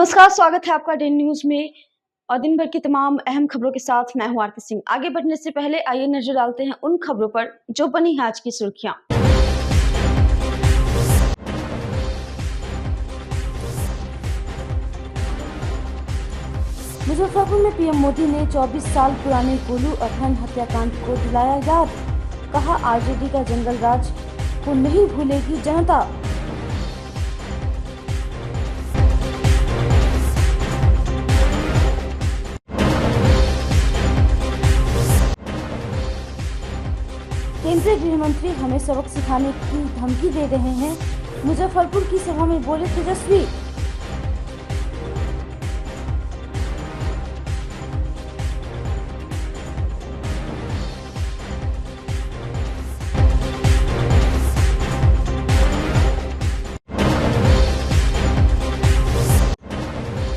नमस्कार, स्वागत है आपका डेली न्यूज में और दिन भर की तमाम अहम खबरों के साथ मैं हूं आरती सिंह। आगे बढ़ने से पहले आइए नजर डालते हैं उन खबरों पर जो बनी है आज की सुर्खियां। मुजफ्फरपुर में पीएम मोदी ने 24 साल पुराने गोलू अपहरण हत्याकांड को दिलाया याद। कहा, आरजेडी का जंगल राज को नहीं भूलेगी जनता। केंद्रीय गृह मंत्री हमें सबक सिखाने की धमकी दे रहे हैं, मुजफ्फरपुर की सभा में बोले तेजस्वी।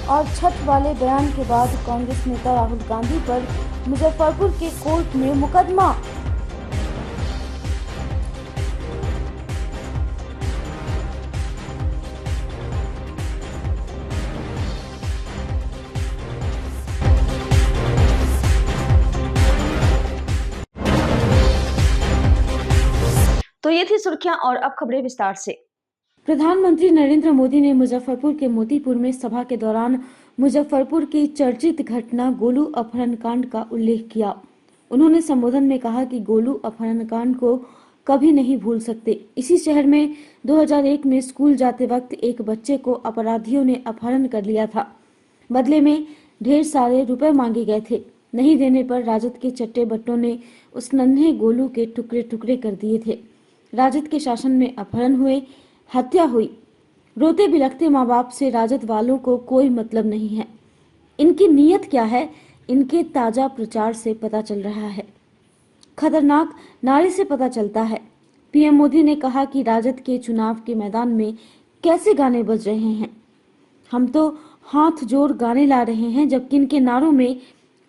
और छठ वाले बयान के बाद कांग्रेस नेता राहुल गांधी पर मुजफ्फरपुर के कोर्ट में मुकदमा। तो ये थी सुर्खियां और अब खबरें विस्तार से। प्रधानमंत्री नरेंद्र मोदी ने मुजफ्फरपुर के मोतीपुर में सभा के दौरान मुजफ्फरपुर की चर्चित घटना गोलू अपहरण कांड का उल्लेख किया। उन्होंने संबोधन में कहा कि गोलू अपहरण कांड को कभी नहीं भूल सकते। इसी शहर में 2001 में स्कूल जाते वक्त एक बच्चे को अपराधियों ने अपहरण कर लिया था। बदले में ढेर सारे रुपए मांगे गए थे। नहीं देने पर राजद के चट्टे बट्टों ने उस नन्हे गोलू के टुकड़े टुकड़े कर दिए थे। राजद के शासन में अपहरण हुए, हत्या हुई। रोते बिलखते माँ बाप से राजद वालों को कोई मतलब नहीं है। इनकी नीयत क्या है, इनके ताजा प्रचार से पता चल रहा है। खतरनाक नारे से पता चलता है। पीएम मोदी ने कहा कि राजद के चुनाव के मैदान में कैसे गाने बज रहे हैं। हम तो हाथ जोड़ गाने ला रहे हैं, जबकि इनके नारों में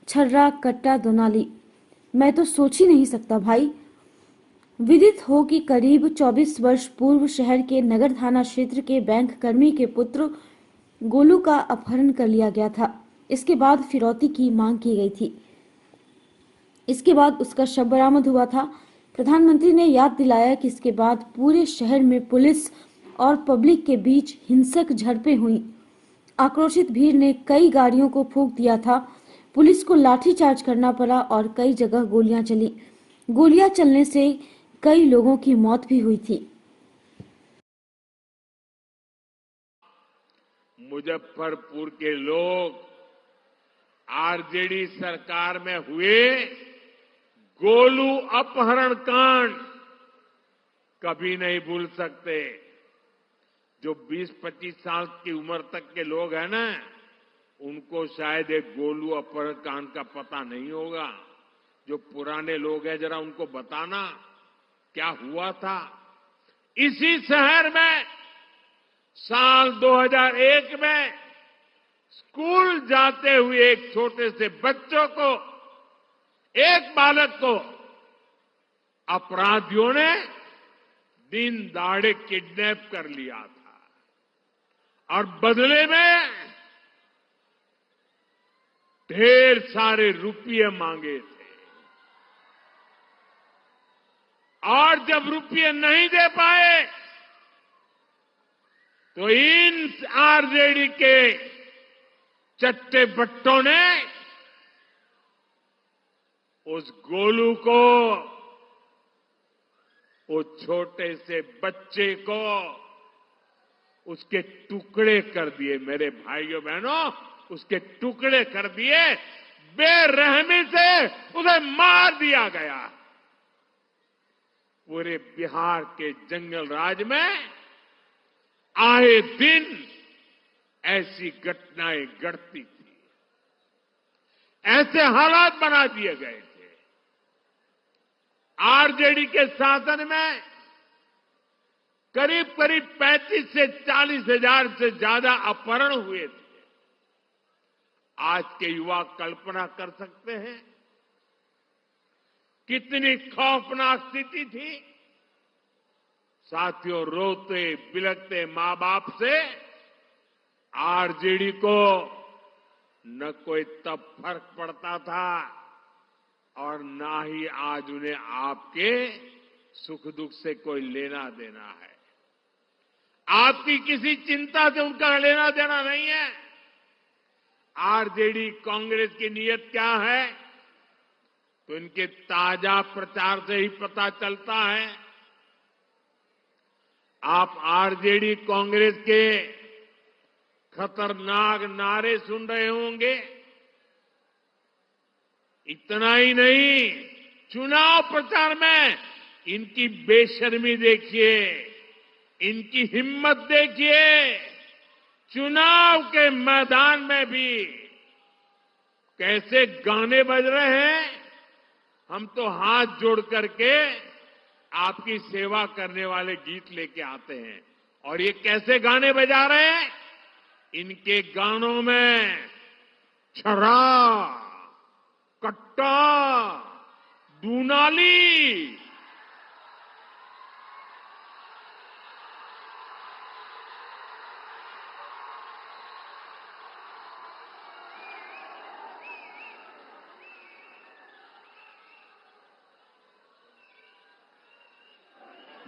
छर्रा कट्टा दोनाली। मैं तो सोच ही नहीं सकता भाई। विदित हो कि करीब 24 वर्ष पूर्व शहर के नगर थाना क्षेत्र के बैंक कर्मी के पुत्र गोलू का अपहरण कर लिया गया था। इसके बाद फिरौती की मांग की गई थी। इसके बाद उसका शव बरामद हुआ था। प्रधानमंत्री ने याद दिलाया कि इसके बाद पूरे शहर में पुलिस और पब्लिक के बीच हिंसक झड़पें हुई। आक्रोशित भीड़ ने कई गाड़ियों को फूंक दिया था। पुलिस को लाठीचार्ज करना पड़ा और कई जगह गोलियां चली। गोलियां चलने से कई लोगों की मौत भी हुई थी। मुजफ्फरपुर के लोग आरजेडी सरकार में हुए गोलू अपहरण कांड कभी नहीं भूल सकते। जो 20-25 साल की उम्र तक के लोग हैं ना, उनको शायद एक गोलू अपहरण कांड का पता नहीं होगा। जो पुराने लोग हैं, जरा उनको बताना क्या हुआ था। इसी शहर में साल 2001 में स्कूल जाते हुए एक छोटे से बच्चों को, एक बालक को अपराधियों ने दिन दहाड़े किडनैप कर लिया था और बदले में ढेर सारे रुपये मांगे थे। और जब रुपये नहीं दे पाए तो इन आरजेडी के चट्टे बट्टों ने उस गोलू को, वो छोटे से बच्चे को उसके टुकड़े कर दिए। मेरे भाइयों बहनों, उसके टुकड़े कर दिए। बेरहमी से उसे मार दिया गया। पूरे बिहार के जंगल राज में आए दिन ऐसी घटनाएं घटती थी। ऐसे हालात बना दिए गए थे। आरजेडी के शासन में करीब करीब 35 से 40 हजार से ज्यादा अपहरण हुए थे। आज के युवा कल्पना कर सकते हैं कितनी खौफनाक स्थिति थी। साथियों, रोते बिलखते मां बाप से आरजेडी को न कोई तब फर्क पड़ता था और ना ही आज उन्हें आपके सुख दुख से कोई लेना देना है। आपकी किसी चिंता से उनका लेना देना नहीं है। आरजेडी कांग्रेस की नीयत क्या है तो इनके ताजा प्रचार से ही पता चलता है। आप आरजेडी कांग्रेस के खतरनाक नारे सुन रहे होंगे। इतना ही नहीं, चुनाव प्रचार में इनकी बेशर्मी देखिए, इनकी हिम्मत देखिए। चुनाव के मैदान में भी कैसे गाने बज रहे हैं। हम तो हाथ जोड़ करके आपकी सेवा करने वाले गीत लेके आते हैं और ये कैसे गाने बजा रहे हैं। इनके गानों में छरा, कट्टा, दूनाली,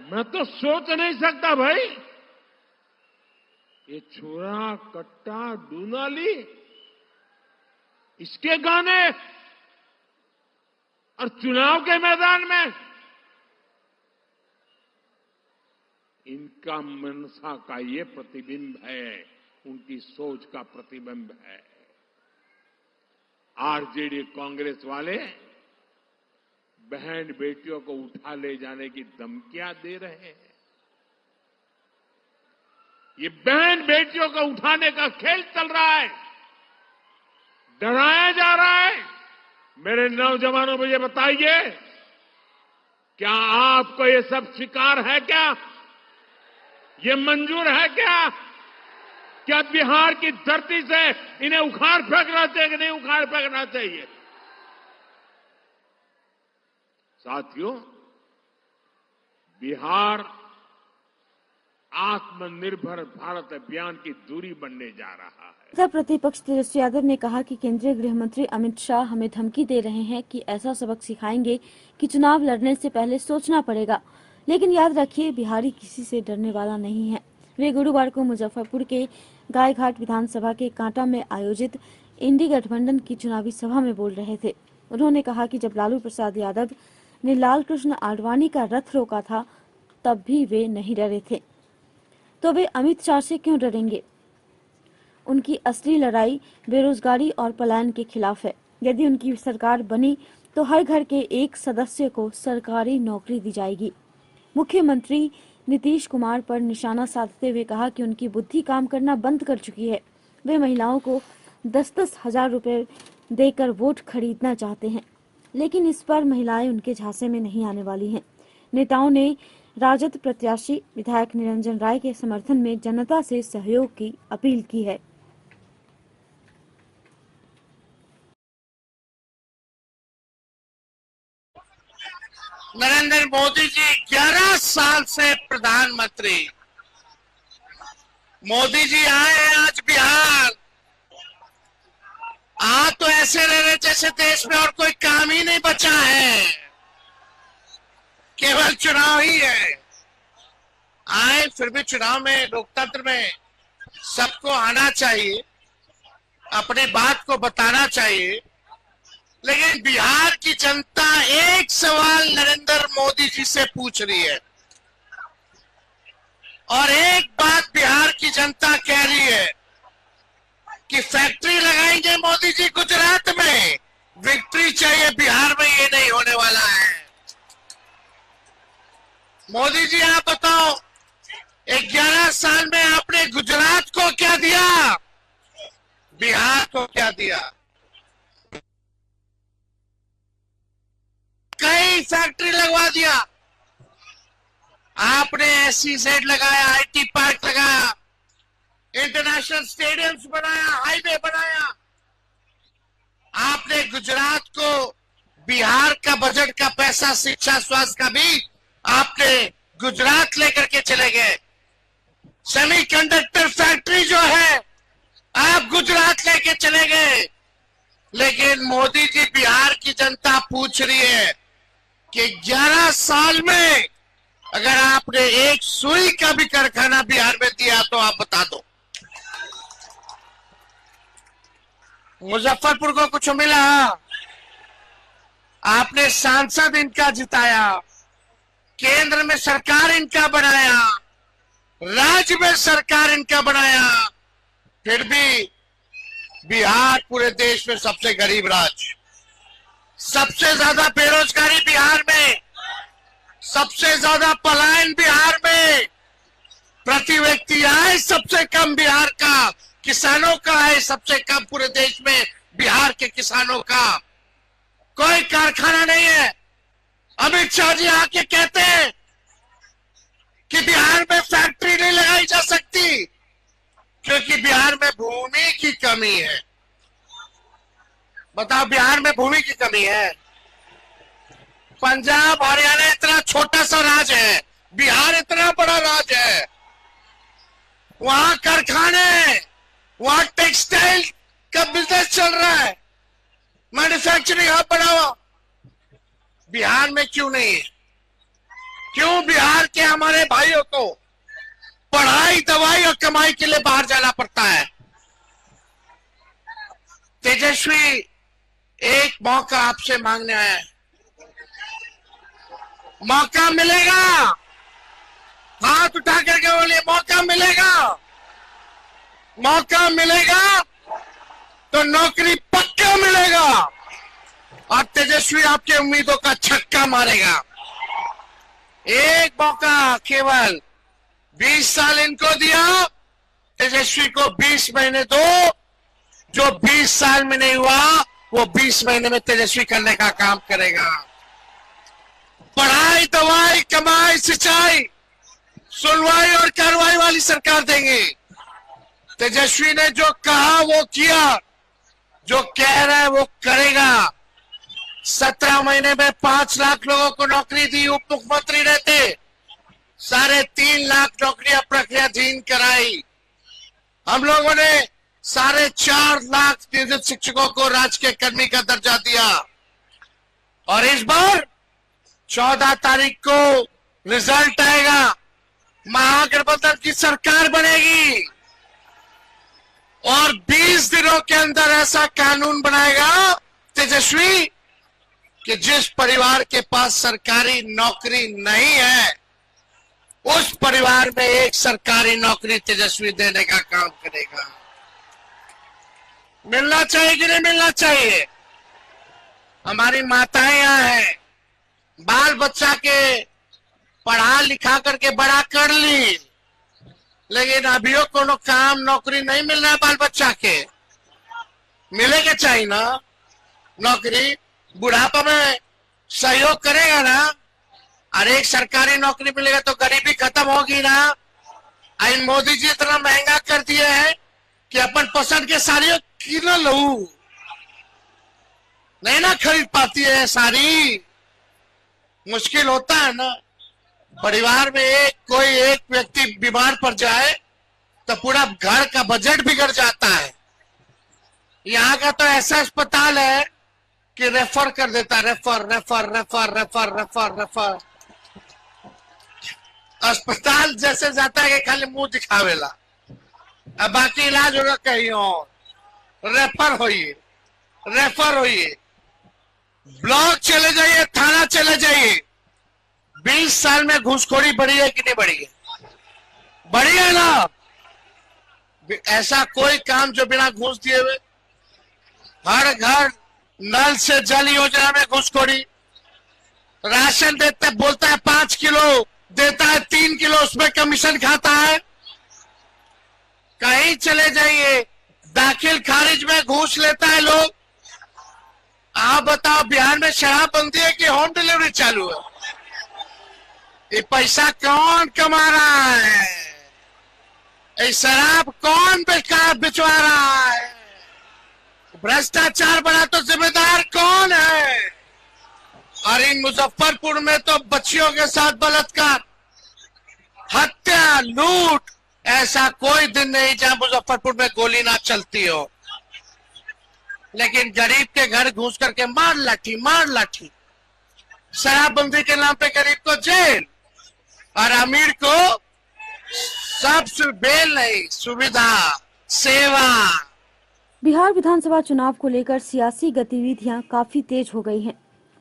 मैं तो सोच नहीं सकता भाई। ये छोरा, कट्टा, दूनाली, इसके गाने और चुनाव के मैदान में। इनका मनसा का ये प्रतिबिंब है, उनकी सोच का प्रतिबिंब है। आरजेडी कांग्रेस वाले बहन बेटियों को उठा ले जाने की धमकियां दे रहे हैं। ये बहन बेटियों को उठाने का खेल चल रहा है, डराया जा रहा है। मेरे नौजवानों मुझे बताइए, क्या आपको ये सब स्वीकार है? क्या ये मंजूर है? क्या बिहार की धरती से इन्हें उखाड़ फेंकना चाहिए कि नहीं उखाड़ फेंकना चाहिए? साथियों, बिहार आत्मनिर्भर भारत अभियान की धुरी बनने जा रहा है। नेता प्रतिपक्ष तेजस्वी यादव ने कहा कि केंद्रीय गृह मंत्री अमित शाह हमें धमकी दे रहे हैं कि ऐसा सबक सिखाएंगे कि चुनाव लड़ने से पहले सोचना पड़ेगा। लेकिन याद रखिए, बिहारी किसी से डरने वाला नहीं है। वे गुरुवार को मुजफ्फरपुर के गायघाट विधानसभा के कांटा में आयोजित इंडी गठबंधन की चुनावी सभा में बोल रहे थे। उन्होंने कहा कि जब लालू प्रसाद यादव ने लाल कृष्ण आडवाणी का रथ रोका था, तब भी वे नहीं डरे थे, तो वे अमित शाह से क्यों डरेंगे? उनकी असली लड़ाई बेरोजगारी और पलायन के खिलाफ है। यदि उनकी सरकार बनी तो हर घर के एक सदस्य को सरकारी नौकरी दी जाएगी। मुख्यमंत्री नीतीश कुमार पर निशाना साधते हुए कहा कि उनकी बुद्धि काम करना बंद कर चुकी है। वे महिलाओं को 10-10 हजार रुपए देकर वोट खरीदना चाहते हैं, लेकिन इस पर महिलाएं उनके झांसे में नहीं आने वाली हैं। नेताओं ने राजद प्रत्याशी विधायक निरंजन राय के समर्थन में जनता से सहयोग की अपील की है। नरेंद्र मोदी जी 11 साल से प्रधानमंत्री। मोदी जी आए हैं आज बिहार। आज तो ऐसे रह रहे जैसे देश में और कोई काम ही नहीं बचा है, केवल चुनाव ही है। आए, फिर भी चुनाव में, लोकतंत्र में सबको आना चाहिए, अपने बात को बताना चाहिए। लेकिन बिहार की जनता एक सवाल नरेंद्र मोदी जी से पूछ रही है और एक बात बिहार की जनता कह रही है कि फैक्ट्री लगाएंगे मोदी जी गुजरात में, विक्ट्री चाहिए बिहार में, ये नहीं होने वाला है। मोदी जी आप बताओ, 11 साल में आपने गुजरात को क्या दिया, बिहार को क्या दिया? कई फैक्ट्री लगवा दिया आपने, SEZ लगाया, IT पार्क लगाया, इंटरनेशनल स्टेडियम्स बनाया, हाईवे बनाया। आपने गुजरात को बिहार का बजट का पैसा, शिक्षा, स्वास्थ्य का भी आपने गुजरात लेकर के चले गए। सेमीकंडक्टर फैक्ट्री जो है आप गुजरात लेके चले गए, लेकिन मोदी जी बिहार की जनता पूछ रही है कि 11 साल में अगर आपने एक सुई का भी कारखाना बिहार में दिया तो आप बता दो। मुजफ्फरपुर को कुछ मिला? आपने सांसद इनका जिताया, केंद्र में सरकार इनका बनाया, राज्य में सरकार इनका बनाया, फिर भी बिहार पूरे देश में सबसे गरीब राज्य, सबसे ज्यादा बेरोजगारी बिहार में, सबसे ज्यादा पलायन बिहार में, प्रति व्यक्ति आय सबसे कम बिहार का, किसानों का आय सबसे कम पूरे देश में बिहार के किसानों का। कोई कारखाना नहीं है। अमित शाह जी आके कहते हैं कि बिहार में फैक्ट्री नहीं लगाई जा सकती क्योंकि बिहार में भूमि की कमी है। बताओ, बिहार में भूमि की कमी है? पंजाब हरियाणा इतना छोटा सा राज्य है, बिहार इतना बड़ा राज्य है। वहां कारखाने, वहां टेक्सटाइल का बिजनेस चल रहा है, मैन्युफैक्चरिंग हब बना हुआ। बिहार में क्यों नहीं है? क्यों बिहार के हमारे भाइयों को पढ़ाई, दवाई और कमाई के लिए बाहर जाना पड़ता है? तेजस्वी एक मौका आपसे मांगने आया है। मौका मिलेगा? हाथ उठा करके बोलिए, मौका मिलेगा? मौका मिलेगा तो नौकरी पक्का मिलेगा और तेजस्वी आपके उम्मीदों का छक्का मारेगा। एक मौका, केवल 20 साल इनको दिया, तेजस्वी को 20 महीने दो। जो 20 साल में नहीं हुआ वो 20 महीने में तेजस्वी करने का काम करेगा। पढ़ाई, दवाई, कमाई, सिंचाई, सुनवाई और कार्रवाई वाली सरकार देंगे। तेजस्वी ने जो कहा वो किया, जो कह रहा है वो करेगा। 17 महीने में 5 लाख लोगों को नौकरी दी उप मुख्यमंत्री रहते। 3.5 लाख नौकरियां प्रक्रियाधीन कराई। हम लोगों ने 4.5 लाख नियोजित शिक्षकों को राजकीय कर्मी का दर्जा दिया। और इस बार 14 तारीख को रिजल्ट आएगा, महागठबंधन की सरकार बनेगी और 20 दिनों के अंदर ऐसा कानून बनाएगा तेजस्वी कि जिस परिवार के पास सरकारी नौकरी नहीं है उस परिवार में एक सरकारी नौकरी तेजस्वी देने का काम करेगा। मिलना चाहिए कि नहीं मिलना चाहिए? हमारी माताएं यहाँ हैं, बाल बच्चा के पढ़ा लिखा करके बड़ा कर ली, लेकिन अभियो कोनो काम नौकरी नहीं मिल रहा है। बाल बच्चा के मिलेगा चाहिए ना नौकरी, बुढ़ापा में सहयोग करेगा ना। और एक सरकारी नौकरी मिलेगा तो गरीबी खत्म होगी ना। इन मोदी जी इतना महंगा कर दिए हैं कि अपन पसंद के साड़ियों की ना लू नहीं ना खरीद पाती है साड़ी, मुश्किल होता है ना। परिवार में कोई एक व्यक्ति बीमार पड़ जाए तो पूरा घर का बजट बिगड़ जाता है। यहाँ का तो ऐसा अस्पताल है कि रेफर कर देता, refer refer refer refer refer refer. अस्पताल जैसे जाता है कि खाली मुंह दिखावेला, अब बाकी इलाज होगा कहीं और। रेफर होइए, रेफर होइए, ब्लॉक चले जाइए, थाना चले जाइए। 20 साल में घूसखोरी बढ़ी है कि नहीं बढ़ी है? बढ़ी है ना। ऐसा कोई काम जो बिना घूस दिए हुए। हर घर नल से जल योजना में घूसखोरी। राशन देते बोलता है 5 किलो, देता है 3 किलो, उसमें कमीशन खाता है। कहीं चले जाइए, दाखिल खारिज में घूस लेता है लोग। आप बताओ, बिहार में शराब बंदी है कि होम डिलीवरी चालू है? ये पैसा कौन कमा रहा है? ये शराब कौन बिचवा रहा है? भ्रष्टाचार बड़ा तो जिम्मेदार कौन है? और इन मुजफ्फरपुर में तो बच्चियों के साथ बलात्कार, हत्या, लूट, ऐसा कोई दिन नहीं जहां मुजफ्फरपुर में गोली ना चलती हो, लेकिन गरीब के घर घुस करके मार लाठी, शराबबंदी के नाम पे गरीब को जेल और अमीर को सब बेल नहीं, सुविधा, सेवा। बिहार विधानसभा चुनाव को लेकर सियासी गतिविधियां काफी तेज हो गई हैं।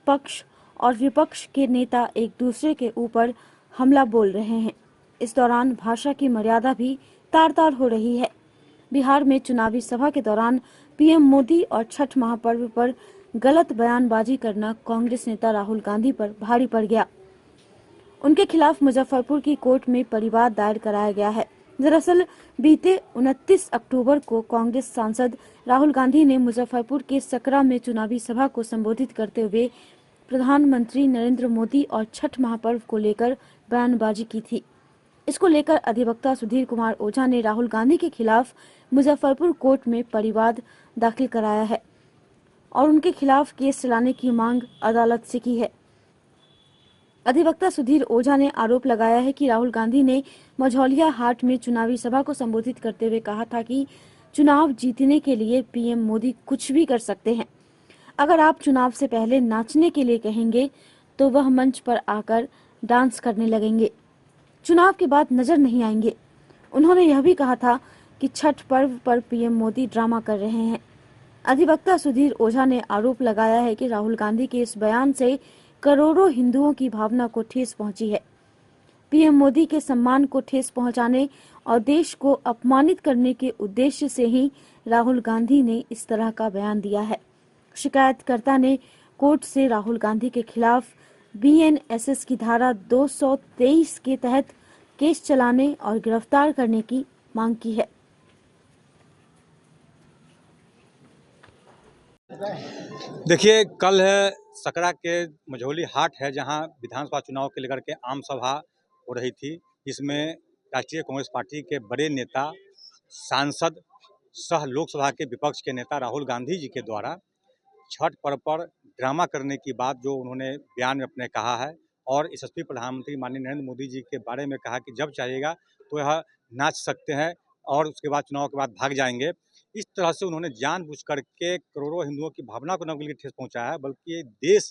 पक्ष और विपक्ष के नेता एक दूसरे के ऊपर हमला बोल रहे हैं। इस दौरान भाषा की मर्यादा भी तार-तार हो रही है। बिहार में चुनावी सभा के दौरान पीएम मोदी और छठ महापर्व पर गलत बयानबाजी करना कांग्रेस नेता राहुल गांधी पर भारी पड़ गया। उनके खिलाफ मुजफ्फरपुर की कोर्ट में परिवाद दायर कराया गया है। दरअसल बीते 29 अक्टूबर को कांग्रेस सांसद राहुल गांधी ने मुजफ्फरपुर के सकरा में चुनावी सभा को संबोधित करते हुए प्रधानमंत्री नरेंद्र मोदी और छठ महापर्व को लेकर बयानबाजी की थी। इसको लेकर अधिवक्ता सुधीर कुमार ओझा ने राहुल गांधी के खिलाफ मुजफ्फरपुर कोर्ट में परिवाद दाखिल कराया है और उनके खिलाफ केस चलाने की मांग अदालत से की है। अधिवक्ता सुधीर ओझा ने आरोप लगाया है कि राहुल गांधी ने मझौलिया हाट में चुनावी सभा को संबोधित करते हुए कहा था कि चुनाव जीतने के लिए पीएम मोदी कुछ भी कर सकते हैं। अगर आप चुनाव से पहले नाचने के लिए कहेंगे तो वह मंच पर आकर डांस करने लगेंगे, चुनाव के बाद नजर नहीं आएंगे। उन्होंने यह भी कहा था कि छठ पर्व पर पीएम मोदी ड्रामा कर रहे हैं। अधिवक्ता सुधीर ओझा ने आरोप लगाया है कि राहुल गांधी के इस बयान से करोड़ों हिंदुओं की भावना को ठेस पहुंची है। पीएम मोदी के सम्मान को ठेस पहुंचाने और देश को अपमानित करने के उद्देश्य से ही राहुल गांधी ने इस तरह का बयान दिया है। शिकायतकर्ता ने कोर्ट से राहुल गांधी के खिलाफ बीएनएसएस की धारा 223 के तहत केस चलाने और गिरफ्तार करने की मांग की है। देखिए, कल है सकरा के मझौली हाट है, जहां विधानसभा चुनाव के लेकर के आम सभा हो रही थी। इसमें राष्ट्रीय कांग्रेस पार्टी के बड़े नेता, सांसद सह लोकसभा के विपक्ष के नेता राहुल गांधी जी के द्वारा छठ पर्व पर ड्रामा करने की बात जो उन्होंने बयान में अपने कहा है और यशस्वी प्रधानमंत्री माननीय नरेंद्र मोदी जी के बारे में कहा कि जब चाहेगा तो यह नाच सकते हैं और उसके बाद चुनाव के बाद भाग जाएंगे। इस तरह से उन्होंने जानबूझ करके करोड़ों हिंदुओं की भावना को न केवल ठेस पहुंचाया है बल्कि देश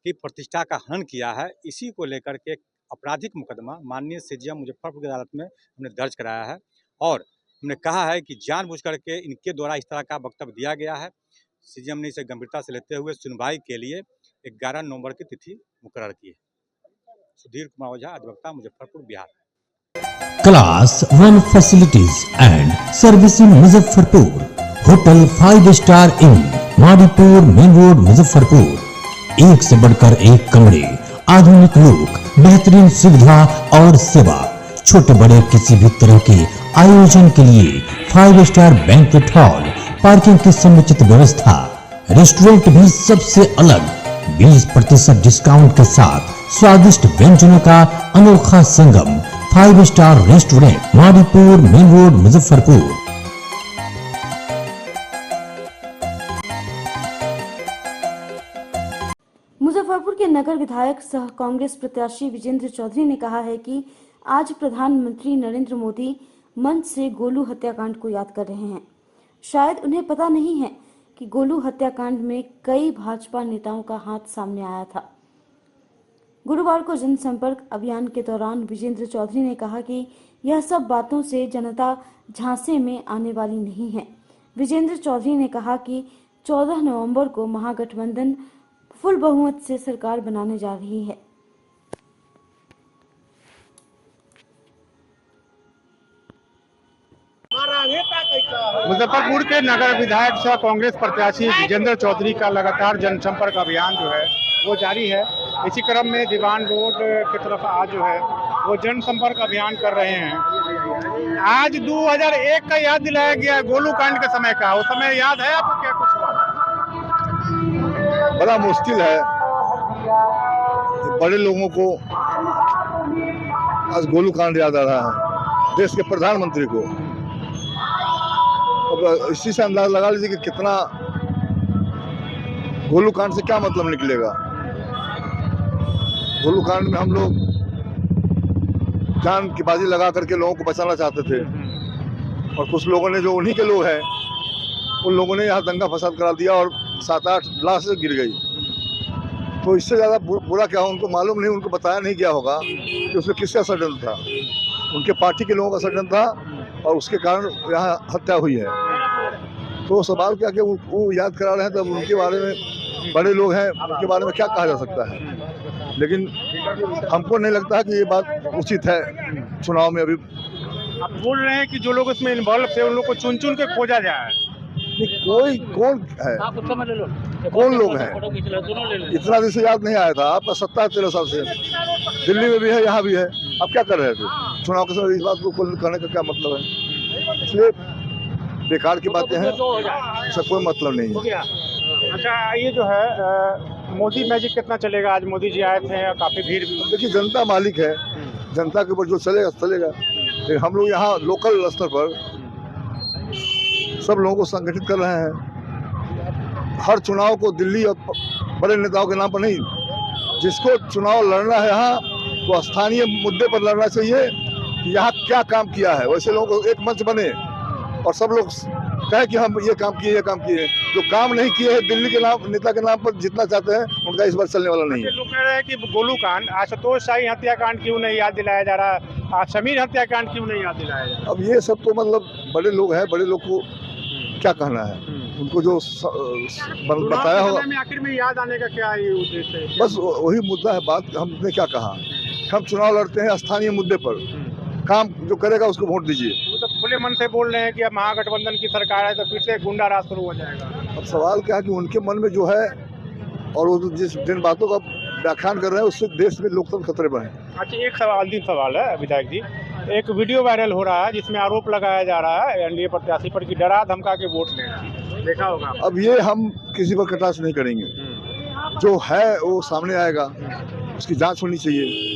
की प्रतिष्ठा का हनन किया है। इसी को लेकर के आपराधिक मुकदमा माननीय सीजेएम मुजफ्फरपुर की अदालत में हमने दर्ज कराया है और हमने कहा है कि जानबूझ करके इनके द्वारा इस तरह का वक्तव्य दिया गया है। सीजेएम ने इसे गंभीरता से लेते हुए सुनवाई के लिए 11 नवंबर की तिथि मुकर्रर की है। सुधीर कुमार ओझा, अधिवक्ता, Muzaffarpur, Bihar. Class 1 facilities and service in Muzaffarpur. Hotel 5 star in Madipur main road Muzaffarpur. एक से बढ़कर एक कमरे, आधुनिक लुक, बेहतरीन सुविधा और सेवा। छोटे बड़े किसी भी तरह के आयोजन के लिए 5 स्टार बैंक्वेट हॉल, पार्किंग की समुचित व्यवस्था, रेस्टोरेंट भी सबसे अलग 20% डिस्काउंट के साथ स्वादिष्ट व्यंजनों का अनोखा संगम। 5 star restaurant, Madipur main road Muzaffarpur. Muzaffarpur के नगर विधायक सह कांग्रेस प्रत्याशी विजेंद्र चौधरी ने कहा है कि आज प्रधानमंत्री नरेंद्र मोदी मंच से गोलू हत्याकांड को याद कर रहे हैं। शायद उन्हें पता नहीं है कि गोलू हत्याकांड में कई भाजपा नेताओं का हाथ सामने आया था। गुरुवार को जनसंपर्क अभियान के दौरान विजेंद्र चौधरी ने कहा कि यह सब बातों से जनता झांसे में आने वाली नहीं है। विजेंद्र चौधरी ने कहा कि 14 नवंबर को महागठबंधन फुल बहुमत से सरकार बनाने जा रही है। मुजफ्फरपुर के नगर विधायक सह कांग्रेस प्रत्याशी विजेंद्र चौधरी का लगातार जनसंपर्क अभियान जो है वो जारी है। इसी क्रम में दीवान रोड की तरफ आज जो है वो जनसंपर्क अभियान कर रहे हैं। आज 2001 का याद दिलाया गया, गोलू कांड के समय का। उस समय याद है आपको क्या कुछ? बड़ा मुश्किल है बड़े लोगों को आज गोलू कांड याद आ रहा है, देश के प्रधानमंत्री को। अब इसी से अंदाजा लगा लीजिए कि कितना गोलू कांड से क्या मतलब निकलेगा। गोलू कांड में हम लोग जान की बाजी लगा करके लोगों को बचाना चाहते थे, और कुछ लोगों ने जो उन्हीं के लोग हैं उन लोगों ने यहाँ दंगा फसाद करा दिया और 7-8 लाश गिर गई। तो इससे ज़्यादा बुरा क्या हो, उनको मालूम नहीं, उनको बताया नहीं गया होगा कि उसमें किसका षड्यंत्र था। उनके पार्टी के लोगों का षड्यंत्र था और उसके कारण यहाँ हत्या हुई है। तो सवाल क्या कि वो याद करा रहे हैं, तब उनके बारे में बड़े लोग हैं, उनके बारे में क्या कहा जा सकता है। लेकिन हमको नहीं लगता कि ये बात उचित है चुनाव में। अभी आप बोल रहे हैं कि जो लोग इसमें इन्वॉल्व थे उन लोग को चुन चुन के खोजा जाए। कोई कौन है, कौन लोग हैं, इतना दिन से याद नहीं आया था। आपका सत्ता है 13 साल से, दिल्ली में भी है, यहाँ भी है। अब क्या कर रहे थे चुनाव के समय? इस बात को करने का क्या मतलब है? इसलिए बेकार की बातें हैं, इसका कोई मतलब नहीं है। अच्छा, ये जो है मोदी मैजिक कितना चलेगा? आज मोदी जी आए थे, काफी भीड़ भी। देखिए, जनता मालिक है, जनता के ऊपर जो चलेगा चलेगा। लेकिन हम लोग यहाँ लोकल स्तर पर सब लोगों को संगठित कर रहे हैं। हर चुनाव को दिल्ली और बड़े नेताओं के नाम पर नहीं, जिसको चुनाव लड़ना है यहाँ तो स्थानीय मुद्दे पर लड़ना चाहिए कि यहाँ क्या काम किया है। वैसे लोगों को एक मंच बने और सब लोग कहे कि हम ये काम किए, ये काम किए। जो काम नहीं किए हैं दिल्ली के नाम नेता के नाम पर जितना चाहते हैं, उनका इस बार चलने वाला नहीं है। लोग कह रहे हैं कि गोलू कांड, आशुतोष शाही हत्याकांड क्यों नहीं याद दिलाया जा रहा, समीर हत्याकांड क्यों नहीं याद दिलाया जा रहा? अब ये सब तो मतलब बड़े लोग हैं, बड़े लोग को क्या कहना है, उनको जो बताया होगा। आखिर में याद आने का क्या उद्देश्य है? बस वही मुद्दा है। बात हमने क्या कहा, हम चुनाव लड़ते हैं स्थानीय मुद्दे पर, काम जो करेगा उसको वोट दीजिए। वो तो खुले मन से बोल रहे हैं कि अब महागठबंधन की सरकार है तो फिर से गुंडा राज शुरू हो जाएगा। अब सवाल क्या है कि उनके मन में जो है और वो जिस जिन बातों का व्याख्यान कर रहे हैं उससे देश में लोकतंत्र खतरे में है। अच्छा, एक सवाल, अंतिम सवाल है विधायक जी। एक वीडियो वायरल हो रहा है जिसमें आरोप लगाया जा रहा है एनडीए प्रत्याशी पर कि डरा धमका के वोट लेना, देखा होगा। अब ये हम किसी पर कटाक्ष नहीं करेंगे, जो है वो सामने आएगा, उसकी जांच होनी चाहिए।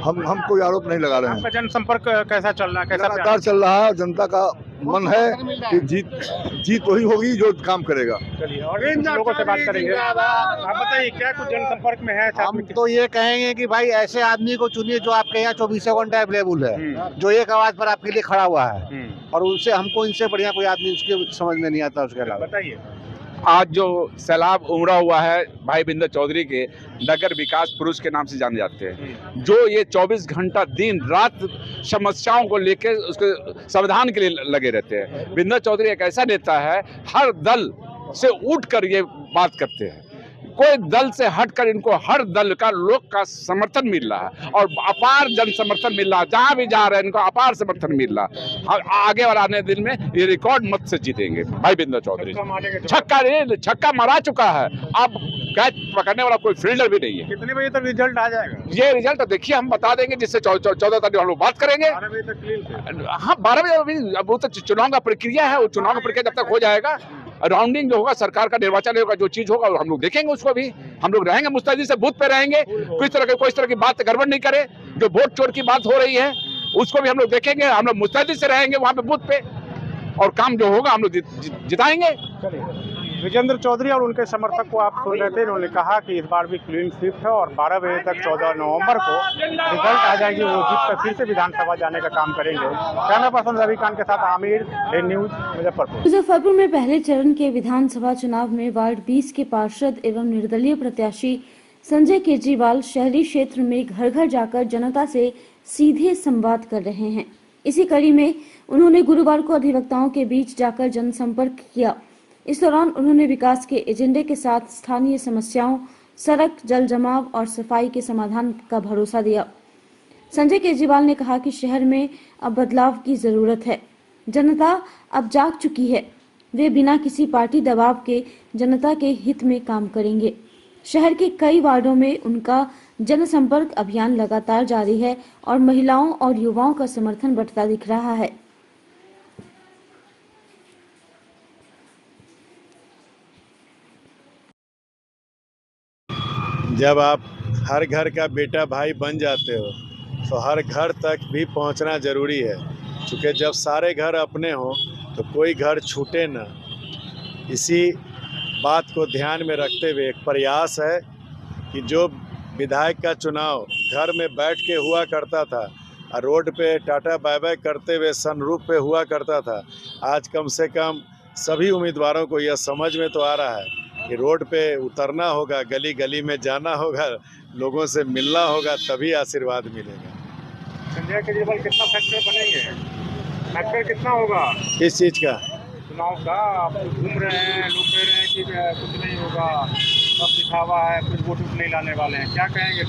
हम कोई आरोप नहीं लगा रहे हैं। आपका जनसंपर्क कैसा चल रहा है? कैसा लगातार चल रहा है। जनता का मन है कि जीत वही होगी जो काम करेगा। चलिए, और लोगों से बात करेंगे। आप बताइए, क्या कुछ जनसंपर्क में है? हम तो ये कहेंगे कि भाई ऐसे आदमी को चुनिए जो आपके यहाँ 24 घंटा अवेलेबल है, जो एक आवाज पर आपके लिए खड़ा हुआ है, और उनसे हमको इनसे बढ़िया कोई आदमी उसके समझ में नहीं आता। उसके अलावा बताइए, आज जो सैलाब उमड़ा हुआ है भाई बिंदर चौधरी के नगर विकास पुरुष के नाम से जाने जाते हैं, जो ये 24 घंटा दिन रात समस्याओं को लेकर उसके समाधान के लिए लगे रहते हैं। बिंदर चौधरी एक ऐसा नेता है, हर दल से उठकर ये बात करते हैं। कोई दल से हटकर इनको हर दल का लोग का समर्थन मिल रहा है और अपार जन समर्थन मिल रहा है। जहां भी जा रहे हैं इनको अपार समर्थन मिल रहा है। आगे वाले आने दिन में ये रिकॉर्ड मत से जीतेंगे भाई बिंदर चौधरी। छक्का मारा चुका है, अब कैच पकड़ने वाला कोई फील्डर भी नहीं है। कितने बजे तक रिजल्ट आ जाएगा? ये रिजल्ट तो देखिए हम बता देंगे, जिससे 14 तारीख हम लोग बात करेंगे। 12 बजे तक। हाँ, 12 बजे। अब वो तो चुनाव का प्रक्रिया है, वो चुनाव का प्रक्रिया जब तक हो जाएगा, राउंडिंग जो होगा, सरकार का निर्वाचन होगा, जो चीज होगा हम लोग देखेंगे। उसको भी हम लोग रहेंगे मुस्तैदी से, बूथ पे रहेंगे। कोई तरह की बात गड़बड़ नहीं करे। जो वोट चोर की बात हो रही है उसको भी हम लोग देखेंगे। हम लोग मुस्तैदी से रहेंगे वहाँ पे बूथ पे, और काम जो होगा हम लोग जिताएंगे। विजेंद्र चौधरी और उनके समर्थक को आप सुन रहे थे, उन्होंने कहा कि इस बार भी क्लीन स्वीप है और 12 बजे तक 14 नवंबर को रिजल्ट आ जाएगी। वो जीत कर फिर से विधानसभा जाने का काम करेंगे। कैमरा पर्सन रविकांत के साथ आमिर, न्यूज, मुजफ्फरपुर। मुजफ्फरपुर में पहले चरण के विधानसभा चुनाव में वार्ड 20 के पार्षद एवं निर्दलीय प्रत्याशी संजय केजरीवाल शहरी क्षेत्र में घर घर जाकर जनता से सीधे संवाद कर रहे हैं। इसी कड़ी में उन्होंने गुरुवार को अधिवक्ताओं के बीच जाकर जनसंपर्क किया। इस दौरान उन्होंने विकास के एजेंडे के साथ स्थानीय समस्याओं, सड़क, जल जमाव और सफाई के समाधान का भरोसा दिया। संजय केजरीवाल ने कहा कि शहर में अब बदलाव की जरूरत है। जनता अब जाग चुकी है। वे बिना किसी पार्टी दबाव के जनता के हित में काम करेंगे। शहर के कई वार्डों में उनका जनसंपर्क अभियान लगातार जारी है और महिलाओं और युवाओं का समर्थन बढ़ता दिख रहा है। जब आप हर घर का बेटा भाई बन जाते हो तो हर घर तक भी पहुंचना ज़रूरी है, क्योंकि जब सारे घर अपने हों तो कोई घर छूटे ना। इसी बात को ध्यान में रखते हुए एक प्रयास है कि जो विधायक का चुनाव घर में बैठ के हुआ करता था, और रोड पे टाटा बाय बाय करते हुए सनरूफ पे हुआ करता था। आज कम से कम सभी उम्मीदवारों को यह समझ में तो आ रहा है कि रोड पे उतरना होगा, गली गली में जाना होगा, लोगों से मिलना होगा, तभी आशीर्वाद मिलेगा। संजय केजरीवाल कितना फैक्टर बनेंगे? फैक्टर कितना होगा किस चीज़ का? चुनाव का? आप घूम रहे हैं, लोग कह रहे हैं कि कुछ नहीं होगा, सब दिखावा है, कुछ वोट नहीं लाने वाले हैं, क्या कहेंगे?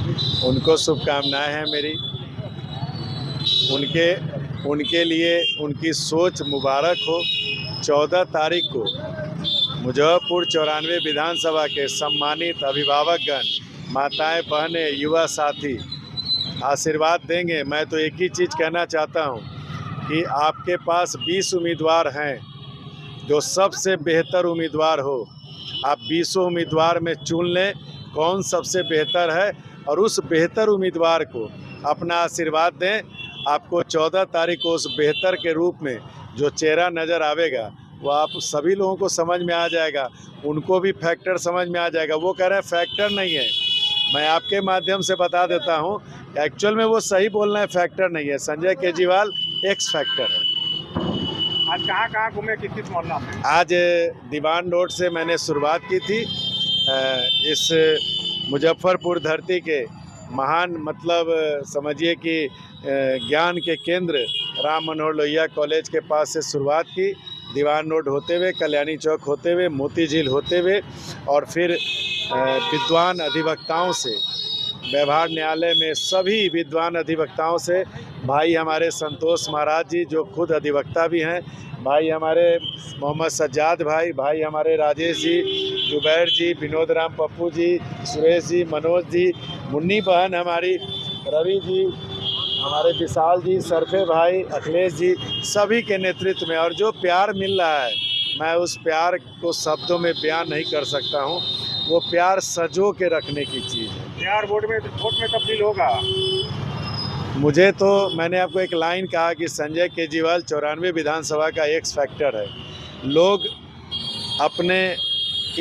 उनको शुभकामनाएं हैं मेरी। उनके लिए उनकी सोच मुबारक हो। 14 तारीख को मुजफ्फरपुर 94 विधानसभा के सम्मानित अभिभावकगण, माताएं, बहनें, युवा साथी आशीर्वाद देंगे। मैं तो एक ही चीज़ कहना चाहता हूं कि आपके पास 20 उम्मीदवार हैं, जो सबसे बेहतर उम्मीदवार हो, आप 20 उम्मीदवार में चुन लें कौन सबसे बेहतर है और उस बेहतर उम्मीदवार को अपना आशीर्वाद दें। आपको 14 तारीख को उस बेहतर के रूप में जो चेहरा नज़र आवेगा वो आप सभी लोगों को समझ में आ जाएगा, उनको भी फैक्टर समझ में आ जाएगा। वो कह रहे हैं फैक्टर नहीं है, मैं आपके माध्यम से बता देता हूँ एक्चुअल में वो सही बोल रहे हैं, फैक्टर नहीं है। संजय केजरीवाल एक्स फैक्टर है। आज कहाँ घूमे, किस मोहल्ला में? आज दीवान रोड से मैंने शुरुआत की थी। इस मुजफ्फरपुर धरती के महान, मतलब समझिए कि ज्ञान के केंद्र राम मनोहर लोहिया कॉलेज के पास से शुरुआत की, दीवान रोड होते हुए, कल्याणी चौक होते हुए, मोती झील होते हुए, और फिर विद्वान अधिवक्ताओं से, व्यवहार न्यायालय में सभी विद्वान अधिवक्ताओं से, भाई हमारे संतोष महाराज जी जो खुद अधिवक्ता भी हैं, भाई हमारे मोहम्मद सज्जाद भाई हमारे राजेश जी, जुबैर जी, विनोद राम पप्पू जी, सुरेश जी, मनोज जी, मुन्नी बहन हमारी, रवि जी, हमारे विशाल जी, सरफे भाई, अखिलेश जी, सभी के नेतृत्व में, और जो प्यार मिल रहा है, मैं उस प्यार को शब्दों में बयान नहीं कर सकता हूँ। वो प्यार सजो के रखने की चीज़ है। प्यार वोट में तब्दील होगा। मुझे तो, मैंने आपको एक लाइन कहा कि संजय केजरीवाल 94 विधानसभा का एक्स फैक्टर है। लोग अपने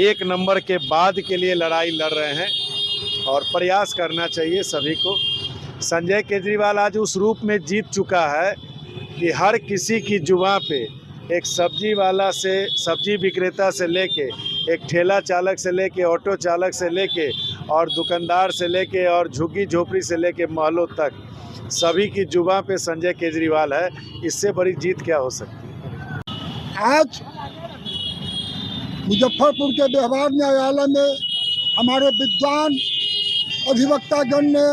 एक नंबर के बाद के लिए लड़ाई लड़ रहे हैं और प्रयास करना चाहिए सभी को। संजय केजरीवाल आज उस रूप में जीत चुका है कि हर किसी की जुबान पे, एक सब्जी वाला से, सब्जी विक्रेता से लेके, एक ठेला चालक से लेके, ऑटो चालक से लेके, और दुकानदार से लेके, और झुग्गी झोपड़ी से लेके महलों तक, सभी की जुबान पे संजय केजरीवाल है। इससे बड़ी जीत क्या हो सकती है? आज मुजफ्फरपुर के व्यवहार न्यायालय में हमारे विद्वान अधिवक्तागण ने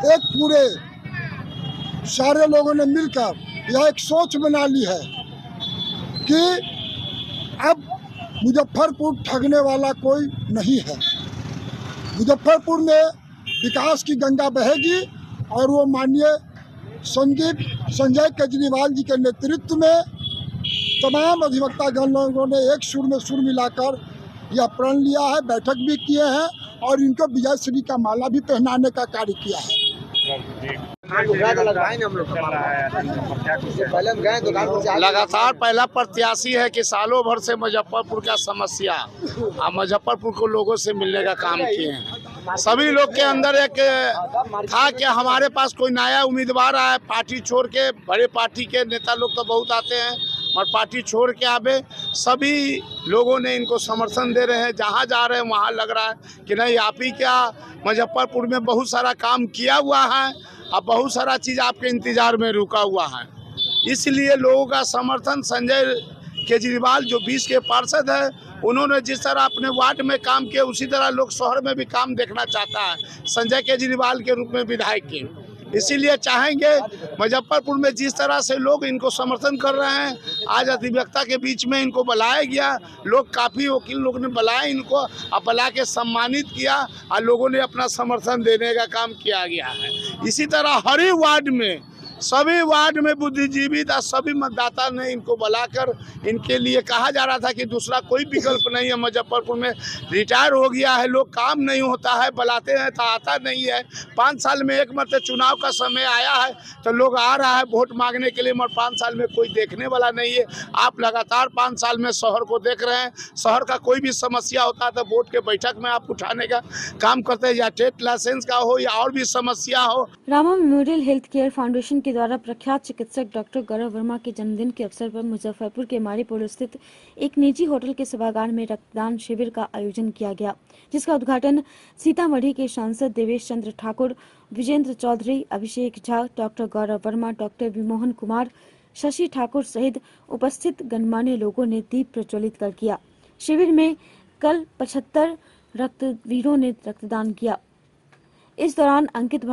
एक पूरे सारे लोगों ने मिलकर यह एक सोच बना ली है कि अब मुजफ्फरपुर ठगने वाला कोई नहीं है। मुजफ्फरपुर में विकास की गंगा बहेगी और वो माननीय संजय केजरीवाल जी के नेतृत्व में तमाम अधिवक्तागण लोगों ने एक सुर में सुर मिलाकर यह प्रण लिया है, बैठक भी किए हैं और इनको विजय श्री का माला भी पहनाने का कार्य किया है। लगातार पहला प्रत्याशी है कि सालों भर से मुजफ्फरपुर का समस्या और मुजफ्फरपुर को लोगों से मिलने का काम किए हैं। सभी लोग के अंदर एक था कि हमारे पास कोई नया उम्मीदवार आए, पार्टी छोड़ के, बड़े पार्टी के नेता लोग तो बहुत आते हैं और पार्टी छोड़ के आवे, सभी लोगों ने इनको समर्थन दे रहे हैं। जहाँ जा रहे हैं वहाँ लग रहा है कि नहीं, आप ही क्या, मुजफ्फरपुर में बहुत सारा काम किया हुआ है और बहुत सारा चीज़ आपके इंतजार में रुका हुआ है। इसलिए लोगों का समर्थन संजय केजरीवाल जो 20 के पार्षद है, उन्होंने जिस तरह अपने वार्ड में काम किया, उसी तरह लोग शहर में भी काम देखना चाहता है संजय केजरीवाल के रूप में विधायक की। इसीलिए चाहेंगे मुजफ्फरपुर में जिस तरह से लोग इनको समर्थन कर रहे हैं, आज अधिवक्ता के बीच में इनको बुलाया गया, लोग काफ़ी वकील लोग ने बुलाए इनको और बुला के सम्मानित किया और लोगों ने अपना समर्थन देने का काम किया गया है। इसी तरह हर ही वार्ड में सभी वार्ड में बुद्धिजीवी था, सभी मतदाता ने इनको बुलाकर इनके लिए कहा जा रहा था कि दूसरा कोई विकल्प नहीं है। मुजफ्फरपुर में रिटायर हो गया है लोग, काम नहीं होता है, बुलाते हैं तो आता नहीं है। 5 साल में एक मत चुनाव का समय आया है तो लोग आ रहा है वोट मांगने के लिए, मगर 5 साल में कोई देखने वाला नहीं है। आप लगातार 5 साल में शहर को देख रहे हैं, शहर का कोई भी समस्या होता है तो वोट के बैठक में आप उठाने का काम करते हैं, या ट्रेड लाइसेंस का हो या और भी समस्या हो। Rama memorial health care foundation के द्वारा प्रख्यात चिकित्सक डॉक्टर गौरव वर्मा के जन्मदिन के अवसर पर मुजफ्फरपुर के मारीपुर स्थित एक निजी होटल के सभागार में रक्तदान शिविर का आयोजन किया गया, जिसका उद्घाटन सीतामढ़ी के सांसद देवेश चंद्र ठाकुर, विजेंद्र चौधरी, अभिषेक झा, डॉक्टर गौरव वर्मा, डॉक्टर विमोहन कुमार, शशि ठाकुर सहित उपस्थित गणमान्य लोगों ने दीप प्रज्वलित कर किया। शिविर में कल 75 रक्तवीरों ने रक्तदान किया। इस दौरान अंकित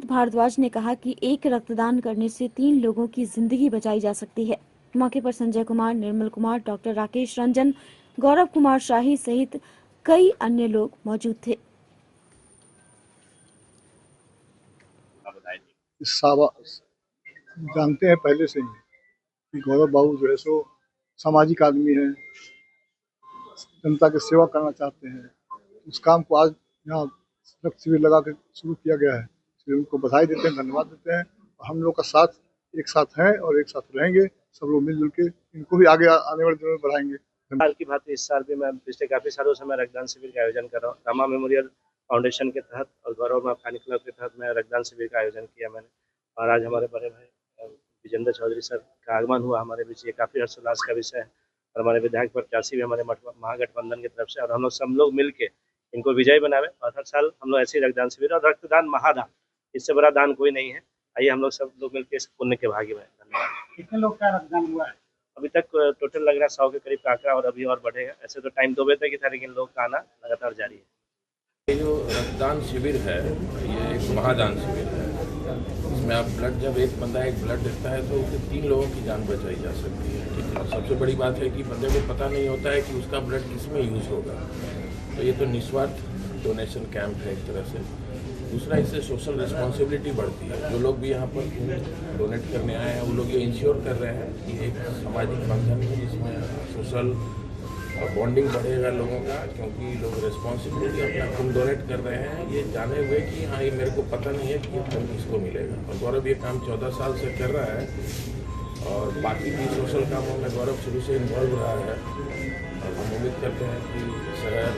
भारद्वाज ने कहा कि एक रक्तदान करने से 3 लोगों की जिंदगी बचाई जा सकती है। मौके पर संजय कुमार, निर्मल कुमार, डॉक्टर राकेश रंजन, गौरव कुमार शाही सहित कई अन्य लोग मौजूद थे। जानते हैं पहले से ही कि गौरव बाबू जो है सो सामाजिक आदमी है, जनता की सेवा करना चाहते हैं। उस काम को आज यहाँ रक्त शिविर लगा के शुरू किया गया है, इसलिए उनको बधाई देते हैं, धन्यवाद देते हैं। हम लोग का साथ एक साथ हैं और एक साथ रहेंगे, सब लोग मिलजुल के इनको भी आगे आने वाले दिनों में बढ़ाएंगे। साल की बात इस साल भी मैं पिछले काफ़ी सालों से मैं रक्तदान शिविर का आयोजन कर रहा हूँ। रामा मेमोरियल फाउंडेशन के तहत और गौरव वर्मा फैन क्लब के तहत मैं रक्तदान शिविर का आयोजन किया मैंने, और आज हमारे बड़े भाई विजेंद्र चौधरी सर का आगमन हुआ हमारे बीच। ये काफ़ी हर्षोल्लास का विषय है और हमारे विधायक प्रत्याशी भी हमारे महागठबंधन की तरफ से, और हम लोग सब लोग मिल के इनको विजयी बनावे। और हर साल हम लोग ऐसे ही रक्तदान शिविर और रक्तदान महादान, इससे बड़ा दान कोई नहीं है। आइए हम लोग सब लोग मिलकर इस पुण्य के भागी बने। धन्यवाद। कितने लोग का रक्तदान हुआ है अभी तक? टोटल लग रहा है 100 के करीब का आंकड़ा, और अभी और बढ़ेगा। ऐसे तो टाइम 2 बजे तक ही था, लेकिन लोग का आना लगातार जारी है। ये जो रक्तदान शिविर है ये एक महादान शिविर है। इसमें आप ब्लड, जब एक बंदा एक ब्लड देता है तो उससे 3 लोगों की जान बचाई जा सकती है। ठीक है, सबसे बड़ी बात है कि बंदे को पता नहीं होता है कि उसका ब्लड किस में यूज़ होगा। तो ये तो निस्वार्थ डोनेशन कैंप है एक तरह से। दूसरा, इससे सोशल रिस्पॉन्सिबिलिटी बढ़ती है। जो लोग भी यहाँ पर डोनेट करने आए हैं वो लोग ये इंश्योर कर रहे हैं कि एक सामाजिक फंक्शन है जिसमें सोशल बॉन्डिंग बढ़ेगा लोगों का, क्योंकि लोग रिस्पॉन्सिबिलिटी अपना खून डोनेट कर रहे हैं ये जाने हुए कि हाँ ये मेरे को पता नहीं है कि ये खून किसको मिलेगा। और गौरव ये काम 14 साल से कर रहा है और बाकी भी सोशल कामों में गौरव शुरू से इन्वॉल्व रहा है। और हम उम्मीद करते हैं कि शहर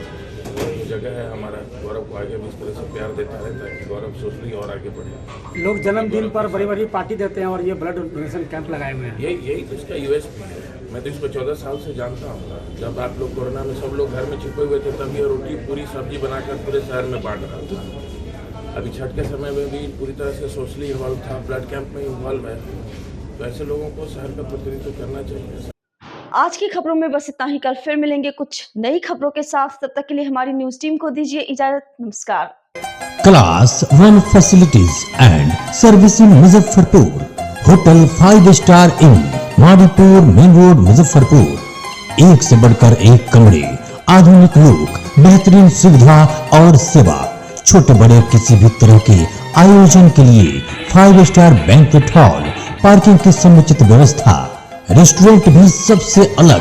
जो जगह है हमारा गौरव को आगे भी इस तरह से प्यार देता है ताकि गौरव सोशली और आगे बढ़े। लोग जन्मदिन पर बड़ी बड़ी पार्टी देते हैं और ये ब्लड डोनेशन कैंप लगाए हुए हैं। यही तो इसका यूएसपी है। मैं तो इसको 14 साल से जानता हूँ। जब आप लोग कोरोना में सब लोग घर में छिपे हुए थे तब ये रोटी पूरी सब्जी बनाकर पूरे शहर में बांट रहा था। अभी छठ के समय में भी पूरी तरह से सोशली इन्वॉल्व था, ब्लड कैंप में इन्वॉल्व है। तो ऐसे लोगों को शहर का प्रतिनिधित्व करना चाहिए। आज की खबरों में बस इतना ही। कल फिर मिलेंगे कुछ नई खबरों के साथ। तब तक के लिए हमारी न्यूज टीम को दीजिए इजाजत। नमस्कार। Class 1 facilities and servicing Muzaffarpur, hotel 5 star in, Mauripur main road Muzaffarpur. एक से बढ़कर एक कमरे, आधुनिक लुक, बेहतरीन सुविधा और सेवा। छोटे बड़े किसी भी तरह के आयोजन के लिए 5 स्टार बैंक्वेट हॉल, पार्किंग की समुचित व्यवस्था, रेस्टोरेंट भी सबसे अलग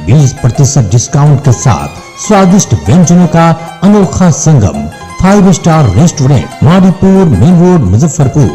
20% डिस्काउंट के साथ स्वादिष्ट व्यंजनों का अनोखा संगम। 5 star restaurant, Mauripur main road Muzaffarpur.